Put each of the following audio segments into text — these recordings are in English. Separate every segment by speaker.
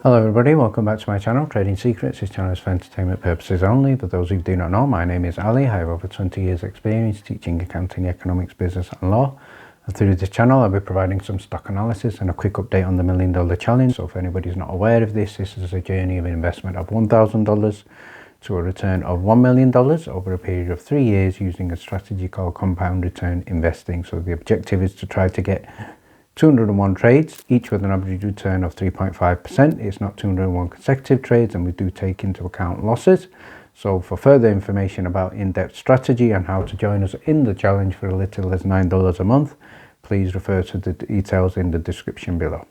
Speaker 1: Hello everybody, welcome back to my channel, Trading Secrets. This channel is for entertainment purposes only. For those who do not know, my name is Ali. I have over 20 years experience teaching accounting, economics, business and law. And through this channel I'll be providing some stock analysis and a quick update on the $1 Million Challenge. So if anybody's not aware of this is a journey of an investment of $1,000 to a return of $1 million over a period of 3 years using a strategy called compound return investing. So the objective is to try to get 201 trades, each with an average return of 3.5%. It's not 201 consecutive trades, and we do take into account losses. So for further information about in-depth strategy and how to join us in the challenge for as little as $9 a month, please refer to the details in the description below.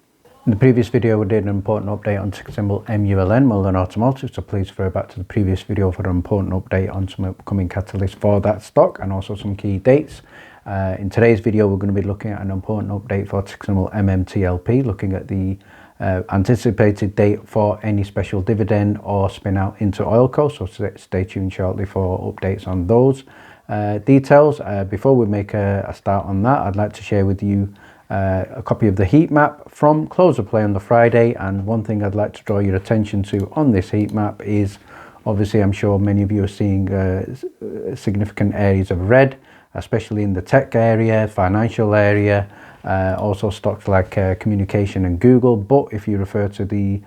Speaker 1: In the previous video we did an important update on ticker symbol MULN, Mullen Automotive, so please refer back to the previous video for an important update on some upcoming catalysts for that stock and also some key dates. In today's video we're going to be looking at an important update for ticker symbol MMTLP, looking at the anticipated date for any special dividend or spin out into Oilco, so stay tuned shortly for updates on those details. Before we make a start on that, I'd like to share with you a copy of the heat map from close of play on the Friday. And one thing I'd like to draw your attention to on this heat map is, obviously I'm sure many of you are seeing significant areas of red, especially in the tech area, financial area, also stocks like communication and Google. But if you refer to the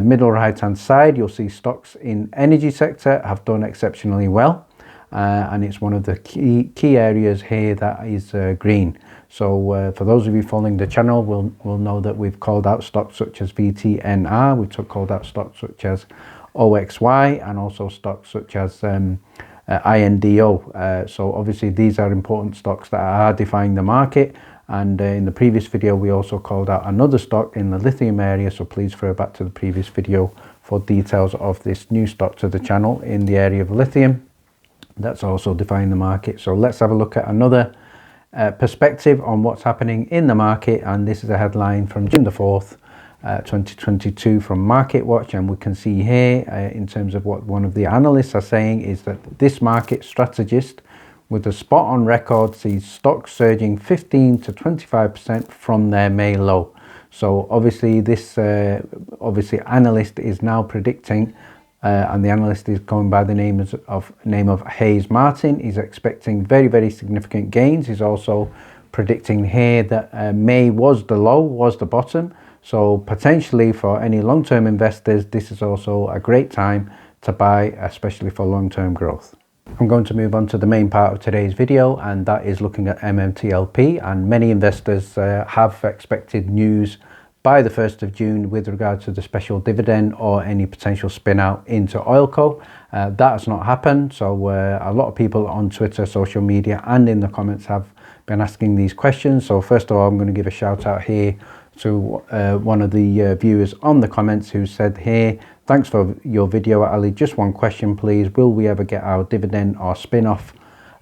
Speaker 1: middle right hand side, you'll see stocks in energy sector have done exceptionally well, and it's one of the key areas here that is green. So for those of you following the channel will know that we've called out stocks such as VTNR, we've called out stocks such as OXY, and also stocks such as INDO. So obviously these are important stocks that are defying the market. And in the previous video we also called out another stock in the lithium area, so please refer back to the previous video for details of this new stock to the channel in the area of lithium that's also defying the market. So let's have a look at another perspective on what's happening in the market, and this is a headline from June the 4th 2022 from Market Watch, and we can see here in terms of what one of the analysts are saying is that this market strategist with a spot on record sees stocks surging 15 to 25% from their May low. So obviously this analyst is now predicting, and the analyst is going by the name of Hayes Martin. He's expecting very significant gains. He's also predicting here that May was the low, was the bottom. So potentially for any long-term investors, this is also a great time to buy, especially for long-term growth. I'm going to move on to the main part of today's video, and that is looking at MMTLP. And many investors have expected news by the 1st of June with regard to the special dividend or any potential spin out into Oilco. That has not happened. So a lot of people on Twitter, social media and in the comments have been asking these questions. So first of all, I'm going to give a shout out here to one of the viewers on the comments who said here, thanks for your video Ali, just one question please, will we ever get our dividend or spin-off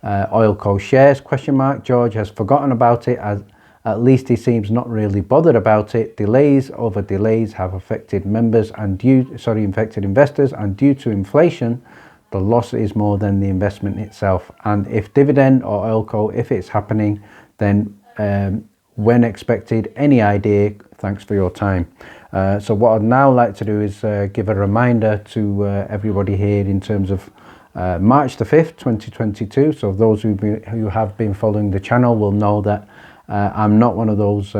Speaker 1: Oilco shares ? George has forgotten about it, as at least he seems not really bothered about it. Delays over delays have affected members and infected investors, and due to inflation the loss is more than the investment itself. And if dividend or Oilco, if it's happening, then when expected, any idea? Thanks for your time. So what I'd now like to do is give a reminder to everybody here in terms of March the 5th 2022. So those who have been following the channel will know that I'm not one of those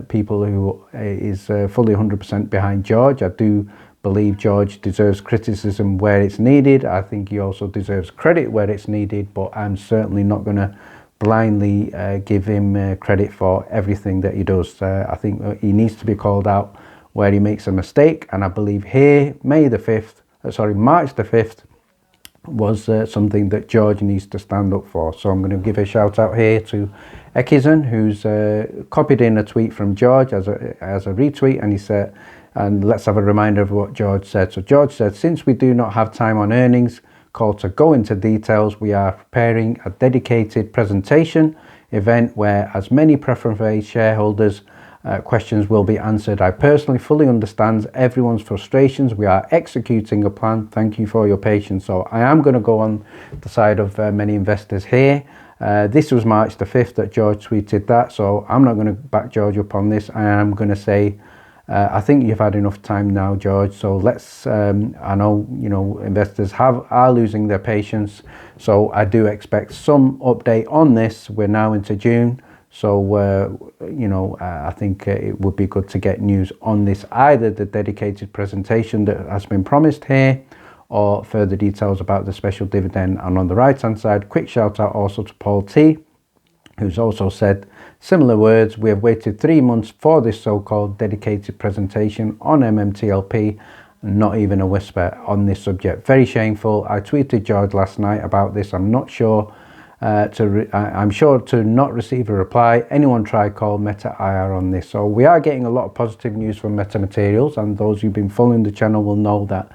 Speaker 1: people who is fully 100% behind George. I do believe George deserves criticism where it's needed. I think he also deserves credit where it's needed, but I'm certainly not going to blindly give him credit for everything that he does. I think he needs to be called out where he makes a mistake, and I believe here March the 5th was something that George needs to stand up for. So I'm going to give a shout out here to Ekizan, who's copied in a tweet from George as a retweet, and he said, and let's have a reminder of what George said. So George said, since we do not have time on earnings call to go into details, we are preparing a dedicated presentation event where as many preference shareholders questions will be answered. I personally fully understand everyone's frustrations. We are executing a plan. Thank you for your patience. So I am going to go on the side of many investors here. This was March the 5th that George tweeted that, so I'm not going to back George up on this. I am going to say I think you've had enough time now, George, so let's I know, you know, investors are losing their patience, so I do expect some update on this. We're now into June, so you know, I think it would be good to get news on this, either the dedicated presentation that has been promised here, or further details about the special dividend. And on the right hand side, quick shout out also to Paul T, who's also said similar words. We have waited 3 months for this so-called dedicated presentation on MMTLP, not even a whisper on this subject. Very shameful. I tweeted George last night about this. I'm not sure I'm sure to not receive a reply. Anyone try call Meta IR on this. So we are getting a lot of positive news from Meta Materials, and those who've been following the channel will know that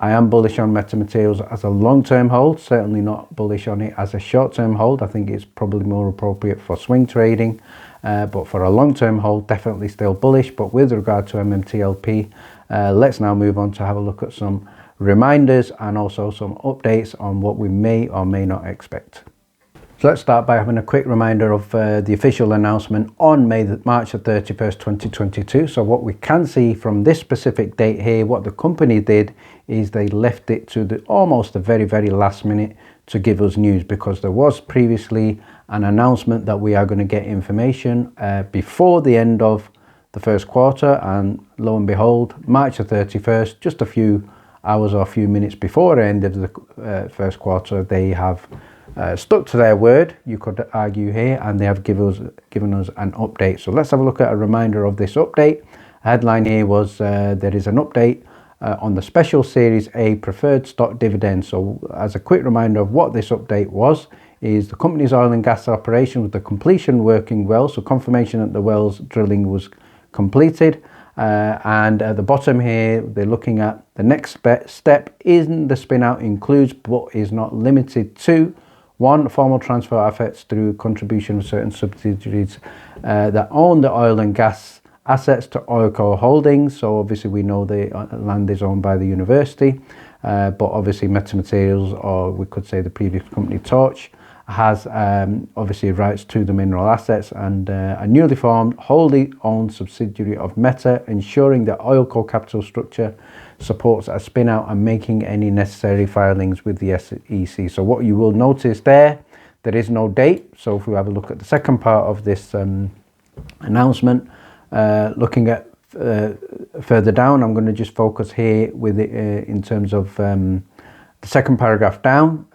Speaker 1: I am bullish on Meta Materials as a long-term hold, certainly not bullish on it as a short-term hold. I think it's probably more appropriate for swing trading, but for a long-term hold, definitely still bullish. But with regard to MMTLP, let's now move on to have a look at some reminders and also some updates on what we may or may not expect. So let's start by having a quick reminder of the official announcement on March the 31st, 2022. So what we can see from this specific date here, what the company did is they left it to almost the very, very last minute to give us news, because there was previously an announcement that we are going to get information before the end of the first quarter, and lo and behold, March the 31st, just a few hours or a few minutes before the end of the first quarter, they have stuck to their word, you could argue here, and they have given us an update. So let's have a look at a reminder of this update. Headline here was there is an update on the special Series A preferred stock dividend. So as a quick reminder of what this update was, is the company's oil and gas operation with the completion working well, so confirmation that the wells drilling was completed, and at the bottom here they're looking at the next step in the spin out includes but is not limited to: 1, formal transfer of assets through contribution of certain subsidiaries that own the oil and gas assets to Oilco Holdings. So obviously we know the land is owned by the university, but obviously Meta Materials, or we could say the previous company Torch, has obviously rights to the mineral assets, and a newly formed wholly owned subsidiary of Meta, ensuring that Oilco capital structure supports a spin out and making any necessary filings with the SEC. So what you will notice there is no date. So if we have a look at the second part of this announcement, looking at further down, I'm going to just focus here with it in terms of the second paragraph down,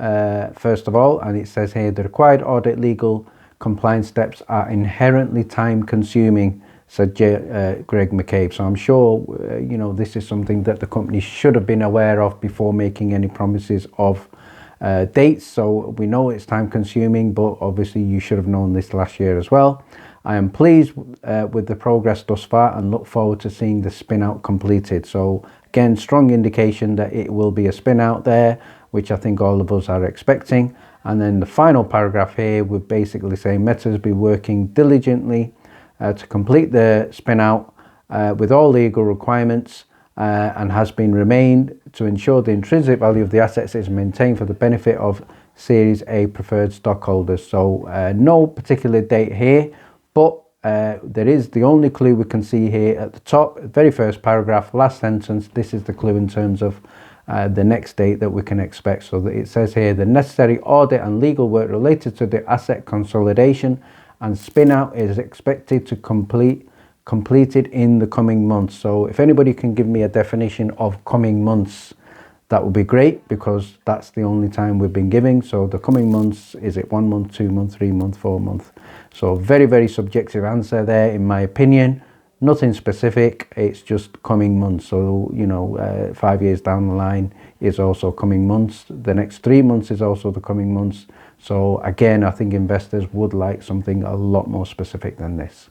Speaker 1: first of all, and it says here: the required audit legal compliance steps are inherently time consuming, said Greg McCabe. So I'm sure you know, this is something that the company should have been aware of before making any promises of dates. So we know it's time consuming, but obviously you should have known this last year as well. I am pleased with the progress thus far and look forward to seeing the spin out completed. So again, strong indication that it will be a spin out there, which I think all of us are expecting. And then the final paragraph here would basically say Meta has been working diligently to complete the spin out with all legal requirements, and has been remained to ensure the intrinsic value of the assets is maintained for the benefit of Series A preferred stockholders. So no particular date here, but there is the only clue we can see here at the top, very first paragraph, last sentence. This is the clue in terms of the next date that we can expect. So that it says here: the necessary audit and legal work related to the asset consolidation and spin out is expected to completed in the coming months. So if anybody can give me a definition of coming months, that would be great, because that's the only time we've been giving. So the coming months, is it 1 month, 2 months, 3 months, 4 months? So very, very subjective answer there, in my opinion. Nothing specific, it's just coming months. So, you know, 5 years down the line is also coming months. The next 3 months is also the coming months. So again, I think investors would like something a lot more specific than this.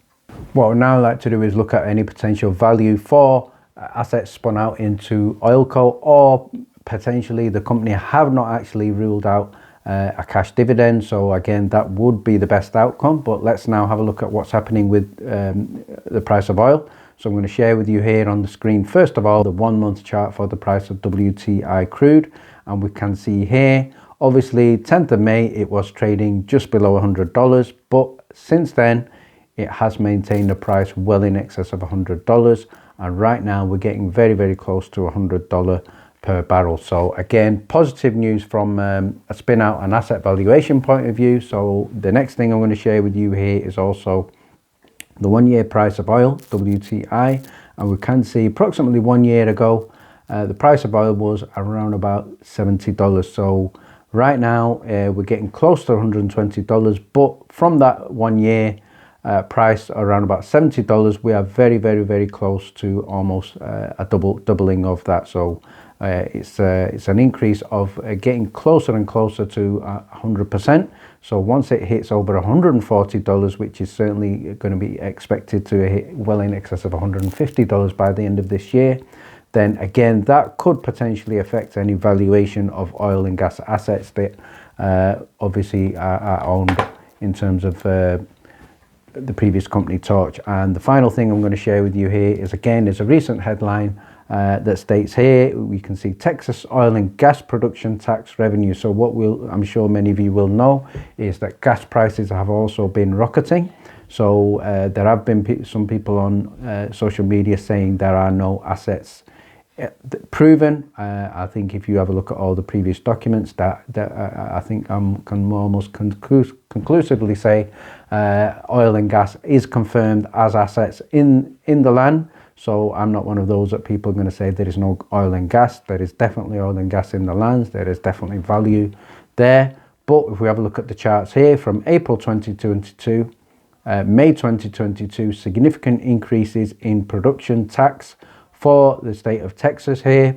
Speaker 1: What I'd now like to do is look at any potential value for assets spun out into Oilco, or potentially the company have not actually ruled out a cash dividend. So again, that would be the best outcome. But let's now have a look at what's happening with the price of oil. So I'm going to share with you here on the screen, first of all, the 1 month chart for the price of WTI crude. And we can see here, obviously 10th of May, it was trading just below $100. But since then, it has maintained the price well in excess of $100, and right now we're getting very, very close to $100 per barrel. So again, positive news from a spin out and asset valuation point of view. So the next thing I'm going to share with you here is also the 1 year price of oil, WTI, and we can see approximately 1 year ago the price of oil was around about $70. So right now we're getting close to $120, but from that 1 year price around about $70, we are very, very, very close to almost a doubling of that. So it's an increase of getting closer and closer to 100%. So once it hits over $140, which is certainly going to be expected to hit well in excess of $150 by the end of this year, then again that could potentially affect any valuation of oil and gas assets that obviously are owned in terms of the previous company Torch. And the final thing I'm going to share with you here is, again, there's a recent headline that states here, we can see Texas oil and gas production tax revenue. So what I'm sure many of you will know is that gas prices have also been rocketing. So there have been some people on social media saying there are no assets proven. I think if you have a look at all the previous documents, that I think I can almost conclusively say oil and gas is confirmed as assets in the land. So I'm not one of those that people are going to say there is no oil and gas. There is definitely oil and gas in the lands. There is definitely value there. But if we have a look at the charts here from April 2022, May 2022, significant increases in production tax for the state of Texas here,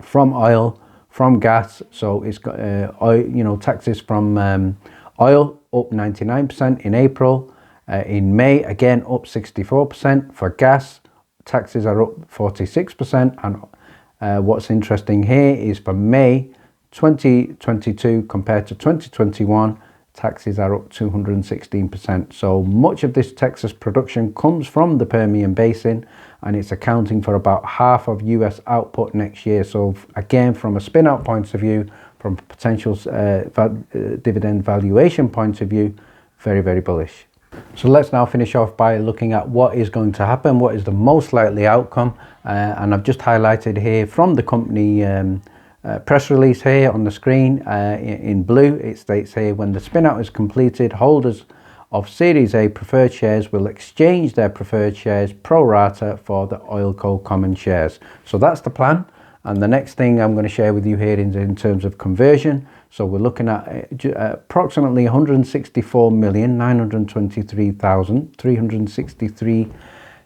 Speaker 1: from oil, from gas. So it's got oil, taxes from oil up 99% in April. In May, again up 64%. For gas, taxes are up 46%. And what's interesting here is for May 2022 compared to 2021, taxes are up 216%. So much of this Texas production comes from the Permian Basin, and it's accounting for about half of US output next year. So again, from a spin out point of view, from a potential dividend valuation point of view, very, very bullish. So let's now finish off by looking at what is going to happen, what is the most likely outcome, and I've just highlighted here from the company press release here on the screen in blue. It states here, when the spin out is completed, holders of Series A preferred shares will exchange their preferred shares pro rata for the Oilco common shares. So that's the plan. And the next thing I'm going to share with you here in terms of conversion. So we're looking at approximately 164,923,363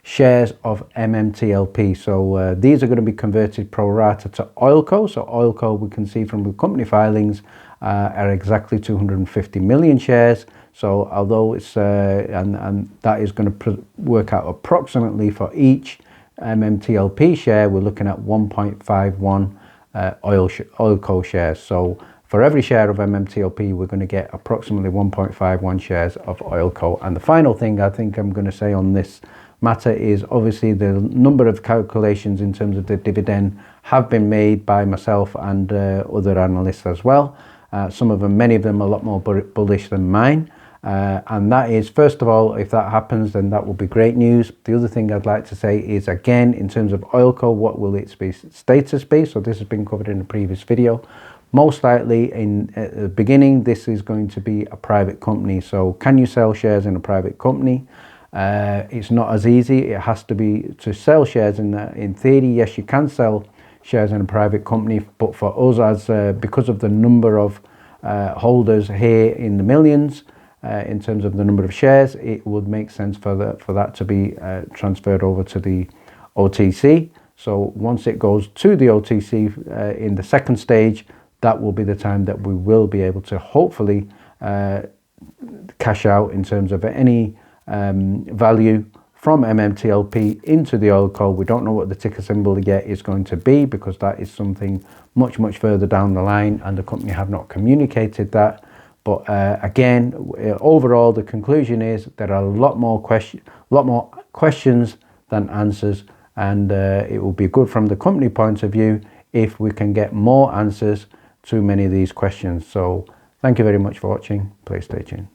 Speaker 1: shares of MMTLP. So these are going to be converted pro rata to Oilco. So Oilco, we can see from the company filings, are exactly 250 million shares. So although it's and that is going to work out approximately for each MMTLP share, we're looking at 1.51 Oilco shares. So for every share of MMTLP, we're going to get approximately 1.51 shares of Oilco. And the final thing I think I'm going to say on this matter is, obviously the number of calculations in terms of the dividend have been made by myself and other analysts as well. Some of them, many of them, are a lot more bullish than mine. And that is, first of all, if that happens, then that will be great news. The other thing I'd like to say is, again, in terms of Oilco, what will its status be? So this has been covered in a previous video. Most likely at the beginning, this is going to be a private company. So can you sell shares in a private company? It's not as easy. It has to be to sell shares in theory. Yes, you can sell shares in a private company, but for us, as because of the number of holders here in the millions, in terms of the number of shares, it would make sense for that to be transferred over to the OTC. So once it goes to the OTC in the second stage, that will be the time that we will be able to hopefully cash out in terms of any value from MMTLP into the Oilco. We don't know what the ticker symbol yet is going to be, because that is something much, much further down the line, and the company have not communicated that. But again, overall, the conclusion is there are a lot more questions than answers, and it will be good from the company point of view if we can get more answers to many of these questions. So thank you very much for watching. Please stay tuned.